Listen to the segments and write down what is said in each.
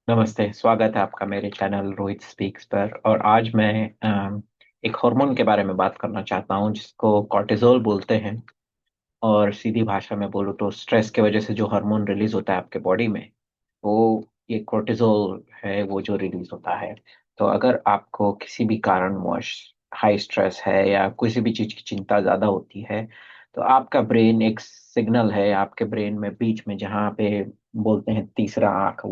नमस्ते। स्वागत है आपका मेरे चैनल रोहित स्पीक्स पर। और आज मैं एक हार्मोन के बारे में बात करना चाहता हूँ जिसको कॉर्टिसोल बोलते हैं। और सीधी भाषा में बोलूँ तो स्ट्रेस की वजह से जो हार्मोन रिलीज होता है आपके बॉडी में, वो ये कॉर्टिसोल है, वो जो रिलीज होता है। तो अगर आपको किसी भी कारणवश हाई स्ट्रेस है या किसी भी चीज़ की चिंता ज़्यादा होती है, तो आपका ब्रेन एक सिग्नल है आपके ब्रेन में बीच में, जहाँ पे बोलते हैं तीसरा आंख,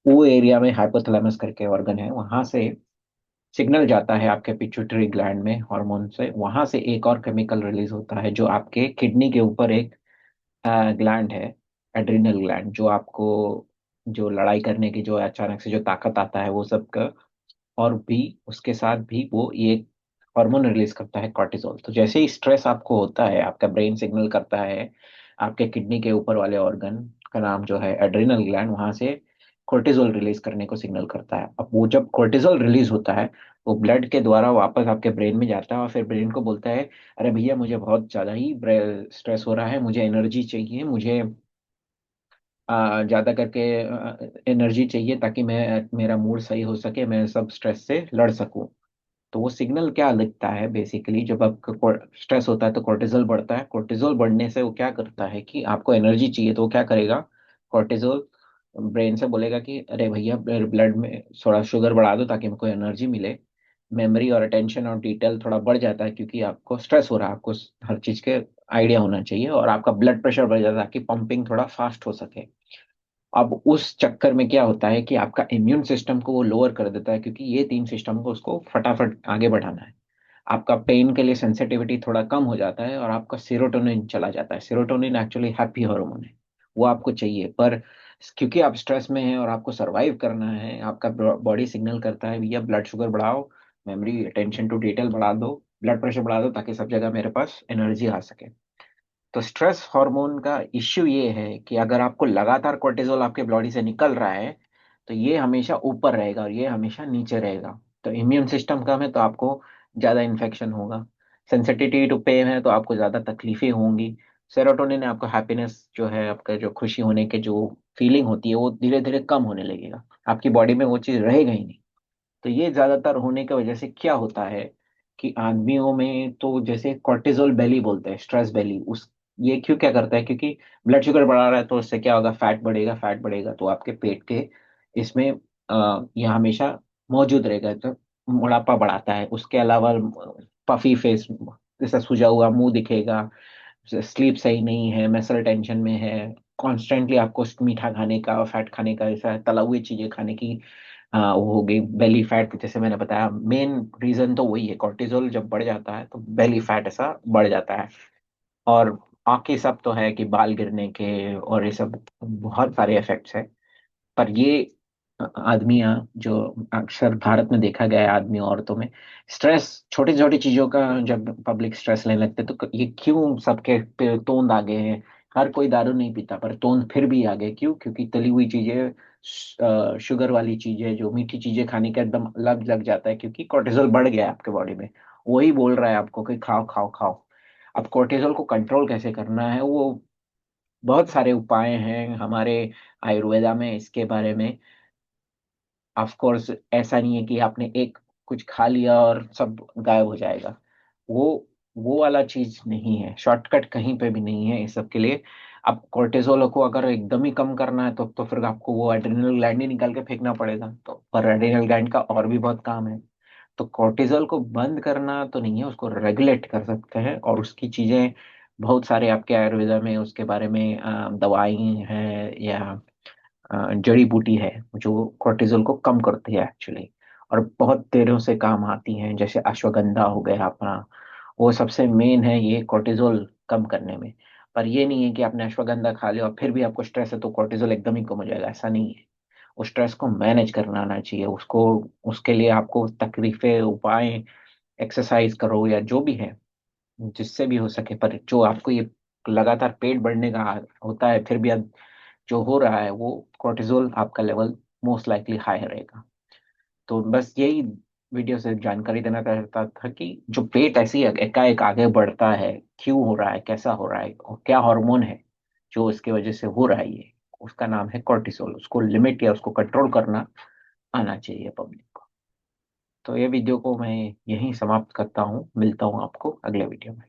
वो एरिया में हाइपोथैलेमस करके ऑर्गन है, वहां से सिग्नल जाता है आपके पिट्यूटरी ग्लैंड में हार्मोन से। वहां से एक और केमिकल रिलीज होता है जो आपके किडनी के ऊपर एक ग्लैंड है, एड्रिनल ग्लैंड, जो आपको जो लड़ाई करने की जो अचानक से जो ताकत आता है वो सब का। और भी उसके साथ भी वो ये हार्मोन रिलीज करता है कॉर्टिसोल। तो जैसे ही स्ट्रेस आपको होता है, आपका ब्रेन सिग्नल करता है आपके किडनी के ऊपर वाले ऑर्गन का नाम जो है एड्रिनल ग्लैंड, वहां से कोर्टिसोल रिलीज करने को सिग्नल करता है। अब वो जब कोर्टिसोल रिलीज होता है, वो ब्लड के द्वारा वापस आपके ब्रेन में जाता है और फिर ब्रेन को बोलता है, अरे भैया मुझे बहुत ज्यादा ही स्ट्रेस हो रहा है, मुझे एनर्जी चाहिए, मुझे ज्यादा करके एनर्जी चाहिए ताकि मैं मेरा मूड सही हो सके, मैं सब स्ट्रेस से लड़ सकूं। तो वो सिग्नल क्या लिखता है बेसिकली, जब आपका स्ट्रेस होता है तो कोर्टिजोल बढ़ता है। कोर्टिजोल बढ़ने से वो क्या करता है कि आपको एनर्जी चाहिए, तो वो क्या करेगा, कोर्टिजोल ब्रेन से बोलेगा कि अरे भैया ब्लड में थोड़ा शुगर बढ़ा दो ताकि हमको एनर्जी मिले। मेमोरी और अटेंशन और डिटेल थोड़ा बढ़ जाता है क्योंकि आपको स्ट्रेस हो रहा है, आपको हर चीज के आइडिया होना चाहिए। और आपका ब्लड प्रेशर बढ़ जाता है ताकि पंपिंग थोड़ा फास्ट हो सके। अब उस चक्कर में क्या होता है कि आपका इम्यून सिस्टम को वो लोअर कर देता है, क्योंकि ये तीन सिस्टम को उसको फटाफट आगे बढ़ाना है। आपका पेन के लिए सेंसिटिविटी थोड़ा कम हो जाता है और आपका सेरोटोनिन चला जाता है। सेरोटोनिन एक्चुअली हैप्पी हार्मोन है, वो आपको चाहिए। पर क्योंकि आप स्ट्रेस में हैं और आपको सरवाइव करना है, आपका बॉडी सिग्नल करता है भैया ब्लड शुगर बढ़ाओ, मेमोरी अटेंशन टू डिटेल बढ़ा दो, ब्लड प्रेशर बढ़ा दो, ताकि सब जगह मेरे पास एनर्जी आ सके। तो स्ट्रेस हार्मोन का इश्यू ये है कि अगर आपको लगातार कोर्टिसोल आपके बॉडी से निकल रहा है, तो ये हमेशा ऊपर रहेगा और ये हमेशा नीचे रहेगा। तो इम्यून सिस्टम कम है तो आपको ज्यादा इन्फेक्शन होगा। सेंसिटिविटी टू पेन है तो आपको ज्यादा तकलीफें होंगी। सेरोटोनिन आपको हैप्पीनेस जो है, आपका जो खुशी होने के जो फीलिंग होती है, वो धीरे धीरे कम होने लगेगा, आपकी बॉडी में वो चीज रहेगा ही नहीं। तो ये ज्यादातर होने की वजह से क्या होता है कि आदमियों में तो जैसे कॉर्टिसोल बेली बोलते हैं, स्ट्रेस बेली, उस ये क्यों क्या करता है, क्योंकि ब्लड शुगर बढ़ा रहा है तो उससे क्या होगा, फैट बढ़ेगा। फैट बढ़ेगा तो आपके पेट के इसमें ये हमेशा मौजूद रहेगा, तो मोटापा बढ़ाता है। उसके अलावा पफी फेस, जैसा सूजा हुआ मुंह दिखेगा, स्लीप सही नहीं है, मेंटल टेंशन में है, कॉन्स्टेंटली आपको मीठा खाने का, फैट खाने का, जैसा तला हुई चीजें खाने की वो हो गई, बेली फैट। जैसे मैंने बताया, मेन रीजन तो वही है, कॉर्टिसोल जब बढ़ जाता है तो बेली फैट ऐसा बढ़ जाता है। और बाकी सब तो है कि बाल गिरने के और ये सब बहुत सारे इफेक्ट्स है। पर ये आदमियां जो अक्सर भारत में देखा गया है, आदमी औरतों में स्ट्रेस, छोटी छोटी चीजों का जब पब्लिक स्ट्रेस लेने लगते हैं, तो ये क्यों सबके तोंद आगे हैं। हर कोई दारू नहीं पीता पर तोंद फिर भी आगे क्यों, क्योंकि तली हुई चीजें, शुगर वाली चीजें, जो मीठी चीजें खाने का एकदम लग लग जाता है, क्योंकि कोर्टिसोल बढ़ गया है आपके बॉडी में। वही बोल रहा है आपको कि खाओ खाओ खाओ। अब कोर्टिसोल को कंट्रोल कैसे करना है, वो बहुत सारे उपाय हैं हमारे आयुर्वेदा में इसके बारे में। ऑफ कोर्स ऐसा नहीं है कि आपने एक कुछ खा लिया और सब गायब हो जाएगा। वो वो वाला चीज नहीं है, शॉर्टकट कहीं पे भी नहीं है इस सब के लिए। अब कोर्टिसोल को अगर एकदम ही कम करना है तो फिर आपको वो एड्रिनल ग्लैंड ही निकाल के फेंकना पड़ेगा। तो पर एड्रिनल ग्लैंड का और भी बहुत काम है। तो कोर्टिसोल को बंद करना तो नहीं है, उसको रेगुलेट कर सकते हैं। और उसकी चीजें बहुत सारे आपके आयुर्वेदा में उसके बारे में दवाई हैं या जड़ी बूटी है जो कोर्टिसोल को कम करती है एक्चुअली। और बहुत देरों से काम आती हैं, जैसे अश्वगंधा हो गया अपना, वो सबसे मेन है ये कोर्टिसोल कम करने में। पर ये नहीं है कि आपने अश्वगंधा खा लिया और फिर भी आपको स्ट्रेस है तो कोर्टिसोल एकदम ही कम हो जाएगा, ऐसा नहीं है। उस स्ट्रेस को मैनेज करना आना चाहिए उसको। उसके लिए आपको तकलीफें, उपाय, एक्सरसाइज करो या जो भी है, जिससे भी हो सके। पर जो आपको ये लगातार पेट बढ़ने का होता है फिर भी जो हो रहा है, वो कोर्टिसोल आपका लेवल मोस्ट लाइकली हाई रहेगा। तो बस यही वीडियो से जानकारी देना चाहता था कि जो पेट ऐसी एकाएक आगे बढ़ता है, क्यों हो रहा है, कैसा हो रहा है और क्या हार्मोन है जो इसकी वजह से हो रहा है ये। उसका नाम है कॉर्टिसोल। उसको लिमिट या उसको कंट्रोल करना आना चाहिए पब्लिक को। तो ये वीडियो को मैं यहीं समाप्त करता हूँ, मिलता हूँ आपको अगले वीडियो में।